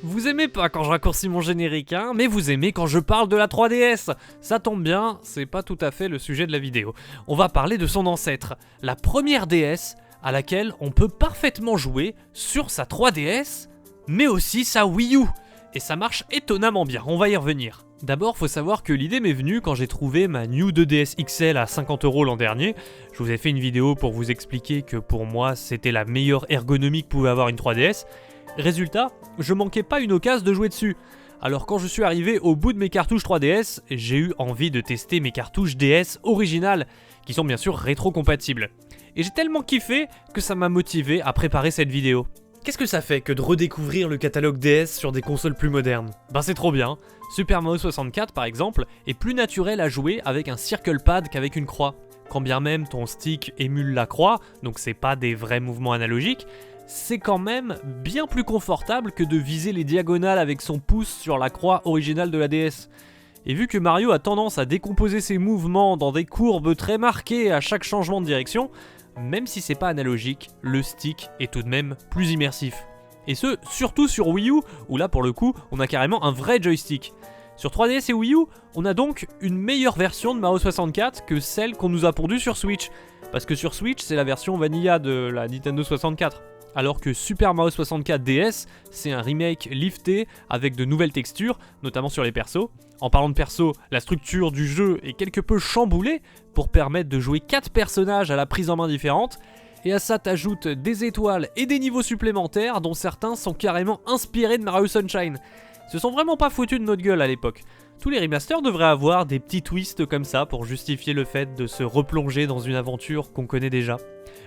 Vous aimez pas quand je raccourcis mon générique, hein, mais vous aimez quand je parle de la 3DS. Ça tombe bien, c'est pas tout à fait le sujet de la vidéo. On va parler de son ancêtre, la première DS, à laquelle on peut parfaitement jouer sur sa 3DS, mais aussi sa Wii U. Et ça marche étonnamment bien, on va y revenir. D'abord, faut savoir que l'idée m'est venue quand j'ai trouvé ma New 2DS XL à 50€ l'an dernier. Je vous ai fait une vidéo pour vous expliquer que pour moi, c'était la meilleure ergonomie que pouvait avoir une 3DS. Résultat, je manquais pas une occasion de jouer dessus. Alors quand je suis arrivé au bout de mes cartouches 3DS, j'ai eu envie de tester mes cartouches DS originales, qui sont bien sûr rétro-compatibles. Et j'ai tellement kiffé que ça m'a motivé à préparer cette vidéo. Qu'est-ce que ça fait que de redécouvrir le catalogue DS sur des consoles plus modernes? Ben c'est trop bien. Super Mario 64 par exemple est plus naturel à jouer avec un circle pad qu'avec une croix. Quand bien même ton stick émule la croix, donc c'est pas des vrais mouvements analogiques, c'est quand même bien plus confortable que de viser les diagonales avec son pouce sur la croix originale de la DS. Et vu que Mario a tendance à décomposer ses mouvements dans des courbes très marquées à chaque changement de direction, même si c'est pas analogique, le stick est tout de même plus immersif. Et ce, surtout sur Wii U, où là pour le coup, on a carrément un vrai joystick. Sur 3DS et Wii U, on a donc une meilleure version de Mario 64 que celle qu'on nous a pondue sur Switch. Parce que sur Switch, c'est la version vanilla de la Nintendo 64. Alors que Super Mario 64 DS, c'est un remake lifté avec de nouvelles textures, notamment sur les persos. En parlant de persos, la structure du jeu est quelque peu chamboulée pour permettre de jouer 4 personnages à la prise en main différente. Et à ça t'ajoutes des étoiles et des niveaux supplémentaires dont certains sont carrément inspirés de Mario Sunshine. Ils se sont vraiment pas foutus de notre gueule à l'époque. Tous les remasters devraient avoir des petits twists comme ça pour justifier le fait de se replonger dans une aventure qu'on connaît déjà.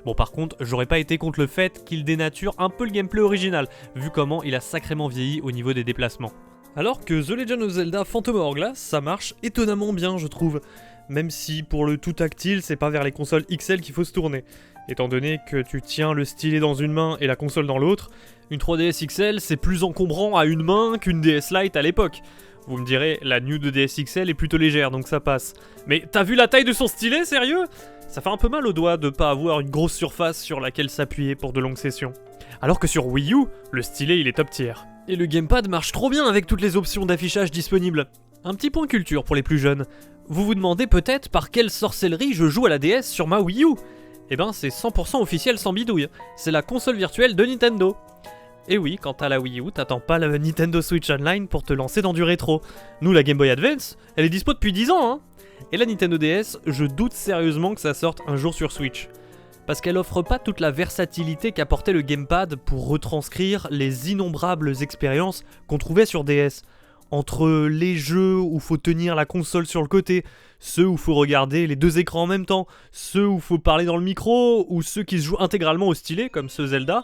Bon par contre, j'aurais pas été contre le fait qu'il dénature un peu le gameplay original, vu comment il a sacrément vieilli au niveau des déplacements. Alors que The Legend of Zelda Phantom Hourglass, ça marche étonnamment bien je trouve. Même si pour le tout tactile, c'est pas vers les consoles XL qu'il faut se tourner. Étant donné que tu tiens le stylet dans une main et la console dans l'autre, une 3DS XL c'est plus encombrant à une main qu'une DS Lite à l'époque. Vous me direz, la New 2DS XL est plutôt légère donc ça passe. Mais t'as vu la taille de son stylet, sérieux? Ça fait un peu mal au doigt de pas avoir une grosse surface sur laquelle s'appuyer pour de longues sessions. Alors que sur Wii U, le stylet il est top tier. Et le gamepad marche trop bien avec toutes les options d'affichage disponibles. Un petit point culture pour les plus jeunes. Vous vous demandez peut-être par quelle sorcellerie je joue à la DS sur ma Wii U? Eh ben c'est 100% officiel sans bidouille. C'est la console virtuelle de Nintendo. Et oui, quand t'as la Wii U, t'attends pas la Nintendo Switch Online pour te lancer dans du rétro. Nous, la Game Boy Advance, elle est dispo depuis 10 ans, hein. Et la Nintendo DS, je doute sérieusement que ça sorte un jour sur Switch. Parce qu'elle offre pas toute la versatilité qu'apportait le gamepad pour retranscrire les innombrables expériences qu'on trouvait sur DS. Entre les jeux où faut tenir la console sur le côté, ceux où faut regarder les deux écrans en même temps, ceux où faut parler dans le micro, ou ceux qui se jouent intégralement au stylet, comme ce Zelda,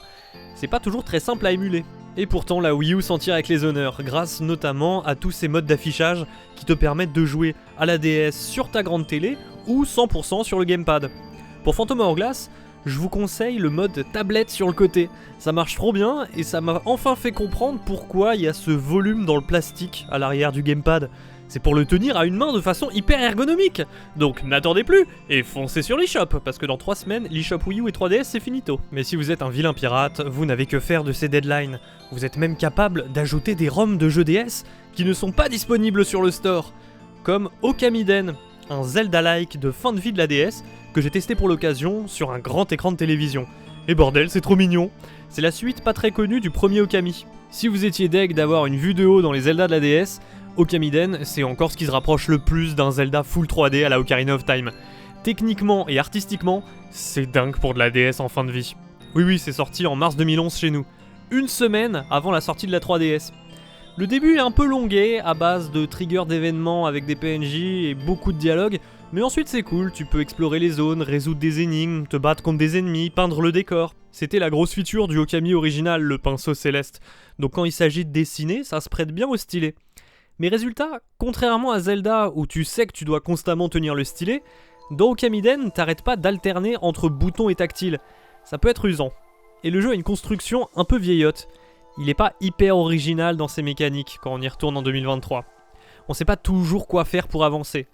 c'est pas toujours très simple à émuler. Et pourtant la Wii U s'en tire avec les honneurs, grâce notamment à tous ces modes d'affichage qui te permettent de jouer à la DS sur ta grande télé, ou 100% sur le gamepad. Pour Phantom Hourglass, je vous conseille le mode tablette sur le côté. Ça marche trop bien et ça m'a enfin fait comprendre pourquoi il y a ce volume dans le plastique à l'arrière du gamepad. C'est pour le tenir à une main de façon hyper ergonomique. Donc n'attendez plus et foncez sur l'eShop, parce que dans 3 semaines, l'eShop Wii U et 3DS c'est finito. Mais si vous êtes un vilain pirate, vous n'avez que faire de ces deadlines. Vous êtes même capable d'ajouter des ROM de jeux DS qui ne sont pas disponibles sur le store. Comme Okamiden, un Zelda-like de fin de vie de la DS, que j'ai testé pour l'occasion sur un grand écran de télévision. Et bordel, c'est trop mignon. C'est la suite pas très connue du premier Okami. Si vous étiez deg d'avoir une vue de haut dans les Zelda de la DS, Okamiden, c'est encore ce qui se rapproche le plus d'un Zelda full 3D à la Ocarina of Time. Techniquement et artistiquement, c'est dingue pour de la DS en fin de vie. Oui, c'est sorti en mars 2011 chez nous. Une semaine avant la sortie de la 3DS. Le début est un peu longué, à base de triggers d'événements avec des PNJ et beaucoup de dialogues, mais ensuite c'est cool, tu peux explorer les zones, résoudre des énigmes, te battre contre des ennemis, peindre le décor. C'était la grosse feature du Okami original, le pinceau céleste. Donc quand il s'agit de dessiner, ça se prête bien au stylet. Mais résultat, contrairement à Zelda où tu sais que tu dois constamment tenir le stylet, dans Okamiden, t'arrêtes pas d'alterner entre boutons et tactile. Ça peut être usant. Et le jeu a une construction un peu vieillotte. Il est pas hyper original dans ses mécaniques quand on y retourne en 2023. On sait pas toujours quoi faire pour avancer.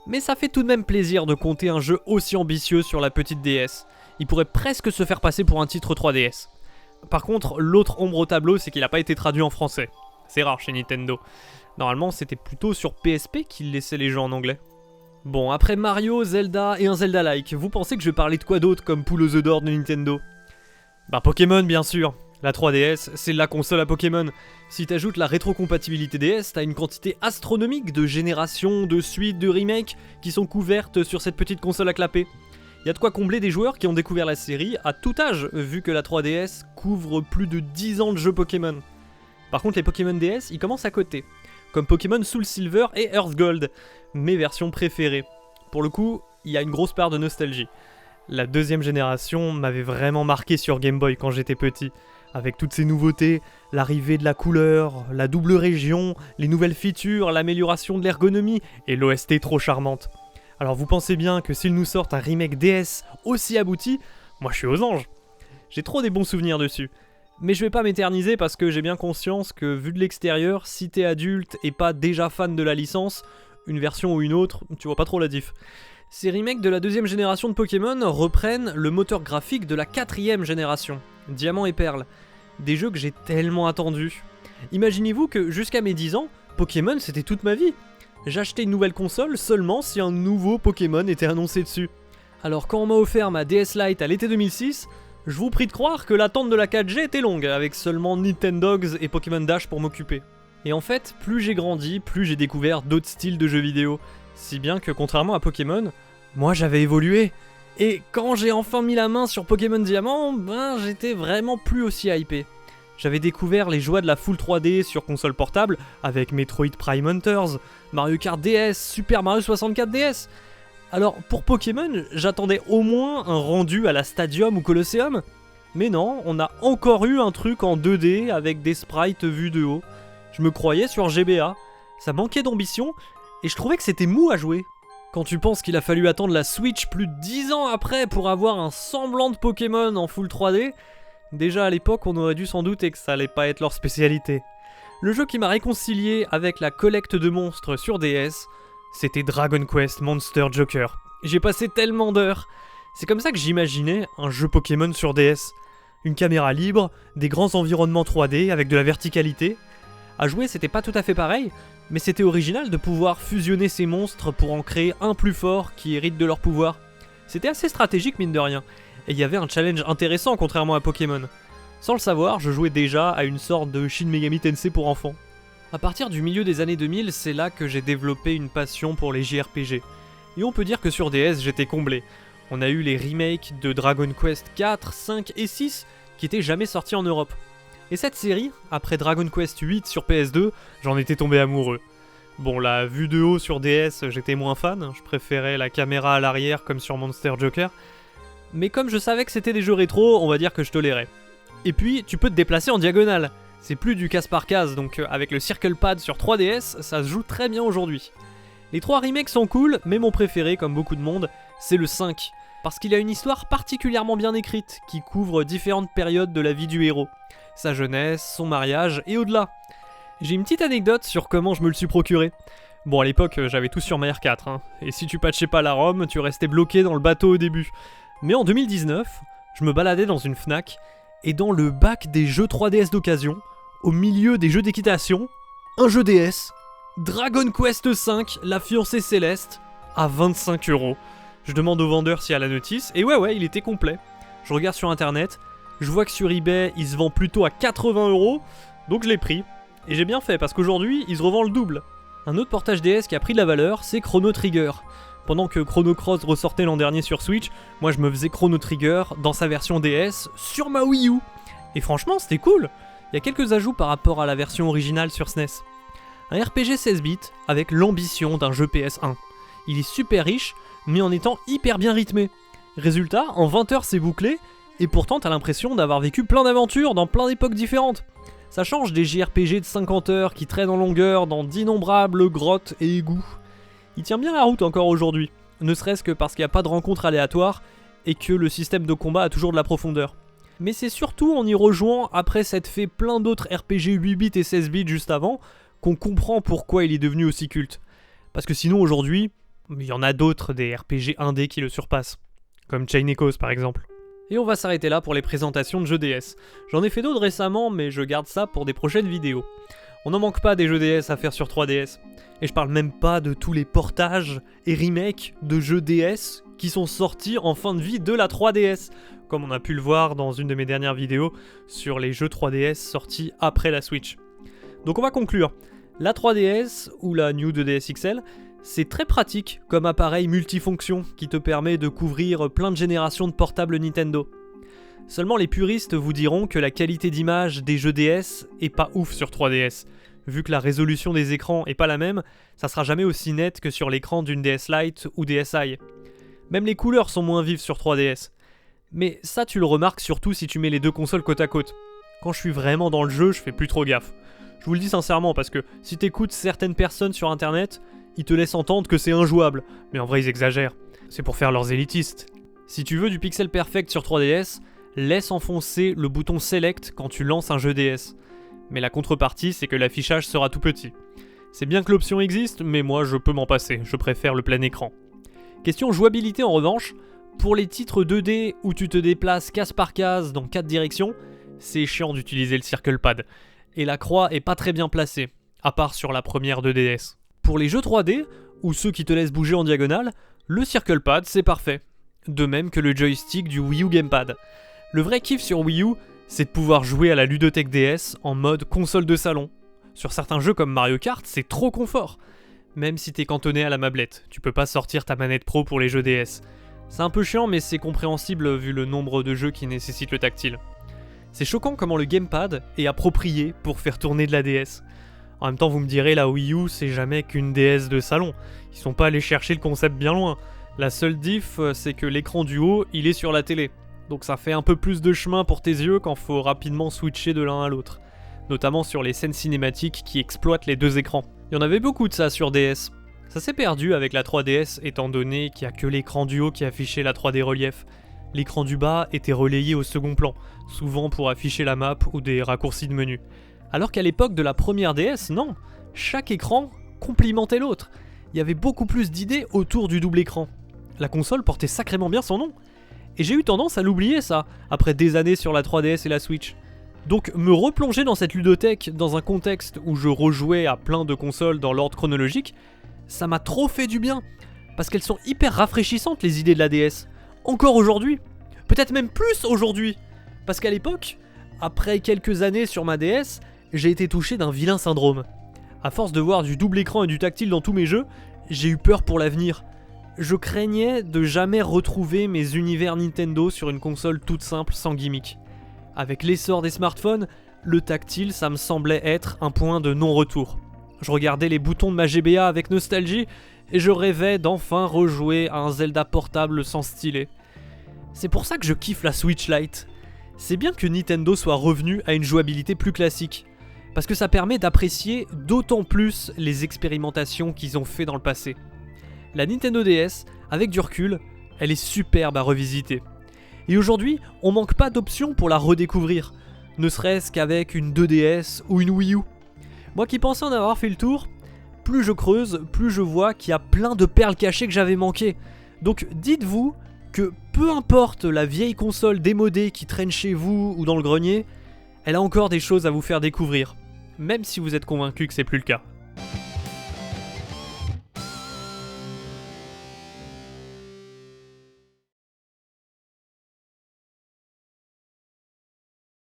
Mais ça fait tout de même plaisir de compter un jeu aussi ambitieux sur la petite DS. Il pourrait presque se faire passer pour un titre 3DS. Par contre, l'autre ombre au tableau, c'est qu'il n'a pas été traduit en français. C'est rare chez Nintendo. Normalement, c'était plutôt sur PSP qu'ils laissaient les jeux en anglais. Bon, après Mario, Zelda et un Zelda-like, vous pensez que je vais parler de quoi d'autre comme poule aux œufs d'or de Nintendo? Bah Pokémon bien sûr. La 3DS, c'est la console à Pokémon. Si t'ajoutes la rétrocompatibilité DS, t'as une quantité astronomique de générations, de suites, de remakes qui sont couvertes sur cette petite console à clapper. Y a de quoi combler des joueurs qui ont découvert la série à tout âge, vu que la 3DS couvre plus de 10 ans de jeux Pokémon. Par contre, les Pokémon DS, ils commencent à côté, comme Pokémon Soul Silver et Earth Gold, mes versions préférées. Pour le coup, il y a une grosse part de nostalgie. La deuxième génération m'avait vraiment marqué sur Game Boy quand j'étais petit, avec toutes ces nouveautés, l'arrivée de la couleur, la double région, les nouvelles features, l'amélioration de l'ergonomie et l'OST trop charmante. Alors vous pensez bien que s'ils nous sortent un remake DS aussi abouti, moi je suis aux anges. J'ai trop des bons souvenirs dessus. Mais je vais pas m'éterniser parce que j'ai bien conscience que vu de l'extérieur, si t'es adulte et pas déjà fan de la licence, une version ou une autre, tu vois pas trop la diff. Ces remakes de la deuxième génération de Pokémon reprennent le moteur graphique de la quatrième génération, Diamant et Perle. Des jeux que j'ai tellement attendus. Imaginez-vous que jusqu'à mes 10 ans, Pokémon c'était toute ma vie. J'achetais une nouvelle console seulement si un nouveau Pokémon était annoncé dessus. Alors quand on m'a offert ma DS Lite à l'été 2006, je vous prie de croire que l'attente de la 4G était longue, avec seulement Nintendogs et Pokémon Dash pour m'occuper. Et en fait, plus j'ai grandi, plus j'ai découvert d'autres styles de jeux vidéo. Si bien que contrairement à Pokémon, moi j'avais évolué. Et quand j'ai enfin mis la main sur Pokémon Diamant, ben j'étais vraiment plus aussi hypé. J'avais découvert les joies de la full 3D sur console portable avec Metroid Prime Hunters, Mario Kart DS, Super Mario 64 DS. Alors pour Pokémon, j'attendais au moins un rendu à la Stadium ou Colosseum. Mais non, on a encore eu un truc en 2D avec des sprites vus de haut. Je me croyais sur GBA, ça manquait d'ambition et je trouvais que c'était mou à jouer. Quand tu penses qu'il a fallu attendre la Switch plus de 10 ans après pour avoir un semblant de Pokémon en full 3D, déjà à l'époque on aurait dû s'en douter que ça allait pas être leur spécialité. Le jeu qui m'a réconcilié avec la collecte de monstres sur DS, c'était Dragon Quest Monster Joker. J'ai passé tellement d'heures. C'est comme ça que j'imaginais un jeu Pokémon sur DS. Une caméra libre, des grands environnements 3D avec de la verticalité. À jouer c'était pas tout à fait pareil, mais c'était original de pouvoir fusionner ces monstres pour en créer un plus fort qui hérite de leur pouvoir. C'était assez stratégique mine de rien, et il y avait un challenge intéressant contrairement à Pokémon. Sans le savoir, je jouais déjà à une sorte de Shin Megami Tensei pour enfants. À partir du milieu des années 2000, c'est là que j'ai développé une passion pour les JRPG. Et on peut dire que sur DS, j'étais comblé. On a eu les remakes de Dragon Quest 4, 5 et 6 qui étaient jamais sortis en Europe. Et cette série, après Dragon Quest 8 sur PS2, j'en étais tombé amoureux. Bon, la vue de haut sur DS, j'étais moins fan, je préférais la caméra à l'arrière comme sur Monster Joker. Mais comme je savais que c'était des jeux rétro, on va dire que je tolérais. Et puis, tu peux te déplacer en diagonale. C'est plus du case par case, donc avec le Circle Pad sur 3DS, ça se joue très bien aujourd'hui. Les 3 remakes sont cool, mais mon préféré, comme beaucoup de monde, c'est le 5. Parce qu'il a une histoire particulièrement bien écrite, qui couvre différentes périodes de la vie du héros. Sa jeunesse, son mariage et au-delà. J'ai une petite anecdote sur comment je me le suis procuré. Bon, à l'époque, j'avais tout sur ma R4, hein, et si tu patchais pas la ROM, tu restais bloqué dans le bateau au début. Mais en 2019, je me baladais dans une Fnac, et dans le bac des jeux 3DS d'occasion, au milieu des jeux d'équitation, un jeu DS, Dragon Quest V, la fiancée céleste, à 25€. Je demande au vendeur s'il y a la notice, et ouais, il était complet. Je regarde sur internet, je vois que sur eBay, il se vend plutôt à 80€, donc je l'ai pris. Et j'ai bien fait, parce qu'aujourd'hui, il se revend le double. Un autre portage DS qui a pris de la valeur, c'est Chrono Trigger. Pendant que Chrono Cross ressortait l'an dernier sur Switch, moi je me faisais Chrono Trigger dans sa version DS sur ma Wii U. Et franchement, c'était cool. Il y a quelques ajouts par rapport à la version originale sur SNES. Un RPG 16 bits avec l'ambition d'un jeu PS1. Il est super riche, mais en étant hyper bien rythmé. Résultat, en 20 heures c'est bouclé, et pourtant t'as l'impression d'avoir vécu plein d'aventures dans plein d'époques différentes. Ça change des JRPG de 50 heures qui traînent en longueur dans d'innombrables grottes et égouts. Il tient bien la route encore aujourd'hui, ne serait-ce que parce qu'il n'y a pas de rencontres aléatoires et que le système de combat a toujours de la profondeur. Mais c'est surtout en y rejoignant après s'être fait plein d'autres RPG 8 bits et 16 bits juste avant qu'on comprend pourquoi il est devenu aussi culte. Parce que sinon aujourd'hui, il y en a d'autres des RPG 1D qui le surpassent, comme Chain Echoes par exemple. Et on va s'arrêter là pour les présentations de jeux DS. J'en ai fait d'autres récemment, mais je garde ça pour des prochaines vidéos. On n'en manque pas des jeux DS à faire sur 3DS. Et je parle même pas de tous les portages et remakes de jeux DS qui sont sortis en fin de vie de la 3DS, comme on a pu le voir dans une de mes dernières vidéos sur les jeux 3DS sortis après la Switch. Donc on va conclure. La 3DS ou la New 2DS XL, c'est très pratique comme appareil multifonction qui te permet de couvrir plein de générations de portables Nintendo. Seulement les puristes vous diront que la qualité d'image des jeux DS est pas ouf sur 3DS. Vu que la résolution des écrans est pas la même, ça sera jamais aussi net que sur l'écran d'une DS Lite ou DSi. Même les couleurs sont moins vives sur 3DS. Mais ça tu le remarques surtout si tu mets les deux consoles côte à côte. Quand je suis vraiment dans le jeu, je fais plus trop gaffe. Je vous le dis sincèrement parce que si t'écoutes certaines personnes sur internet, ils te laissent entendre que c'est injouable. Mais en vrai ils exagèrent. C'est pour faire leurs élitistes. Si tu veux du pixel perfect sur 3DS, laisse enfoncer le bouton Select quand tu lances un jeu DS. Mais la contrepartie, c'est que l'affichage sera tout petit. C'est bien que l'option existe, mais moi je peux m'en passer, je préfère le plein écran. Question jouabilité en revanche, pour les titres 2D où tu te déplaces case par case dans 4 directions, c'est chiant d'utiliser le Circle Pad. Et la croix est pas très bien placée, à part sur la première 2DS. Pour les jeux 3D, ou ceux qui te laissent bouger en diagonale, le Circle Pad c'est parfait. De même que le joystick du Wii U Gamepad. Le vrai kiff sur Wii U, c'est de pouvoir jouer à la ludothèque DS en mode console de salon. Sur certains jeux comme Mario Kart, c'est trop confort. Même si t'es cantonné à la mablette, tu peux pas sortir ta manette pro pour les jeux DS. C'est un peu chiant mais c'est compréhensible vu le nombre de jeux qui nécessitent le tactile. C'est choquant comment le gamepad est approprié pour faire tourner de la DS. En même temps vous me direz la Wii U c'est jamais qu'une DS de salon. Ils sont pas allés chercher le concept bien loin. La seule diff c'est que l'écran du haut il est sur la télé. Donc ça fait un peu plus de chemin pour tes yeux quand faut rapidement switcher de l'un à l'autre. Notamment sur les scènes cinématiques qui exploitent les deux écrans. Il y en avait beaucoup de ça sur DS. Ça s'est perdu avec la 3DS étant donné qu'il n'y a que l'écran du haut qui affichait la 3D relief. L'écran du bas était relayé au second plan, souvent pour afficher la map ou des raccourcis de menu. Alors qu'à l'époque de la première DS, non, chaque écran complimentait l'autre. Il y avait beaucoup plus d'idées autour du double écran. La console portait sacrément bien son nom. Et j'ai eu tendance à l'oublier ça, après des années sur la 3DS et la Switch. Donc me replonger dans cette ludothèque dans un contexte où je rejouais à plein de consoles dans l'ordre chronologique, ça m'a trop fait du bien. Parce qu'elles sont hyper rafraîchissantes les idées de la DS. Encore aujourd'hui. Peut-être même plus aujourd'hui. Parce qu'à l'époque, après quelques années sur ma DS, j'ai été touché d'un vilain syndrome. À force de voir du double écran et du tactile dans tous mes jeux, j'ai eu peur pour l'avenir. Je craignais de jamais retrouver mes univers Nintendo sur une console toute simple sans gimmick. Avec l'essor des smartphones, le tactile ça me semblait être un point de non-retour. Je regardais les boutons de ma GBA avec nostalgie et je rêvais d'enfin rejouer à un Zelda portable sans stylet. C'est pour ça que je kiffe la Switch Lite. C'est bien que Nintendo soit revenu à une jouabilité plus classique, parce que ça permet d'apprécier d'autant plus les expérimentations qu'ils ont fait dans le passé. La Nintendo DS, avec du recul, elle est superbe à revisiter. Et aujourd'hui, on manque pas d'options pour la redécouvrir, ne serait-ce qu'avec une 2DS ou une Wii U. Moi qui pensais en avoir fait le tour, plus je creuse, plus je vois qu'il y a plein de perles cachées que j'avais manquées. Donc dites-vous que peu importe la vieille console démodée qui traîne chez vous ou dans le grenier, elle a encore des choses à vous faire découvrir, même si vous êtes convaincu que c'est plus le cas.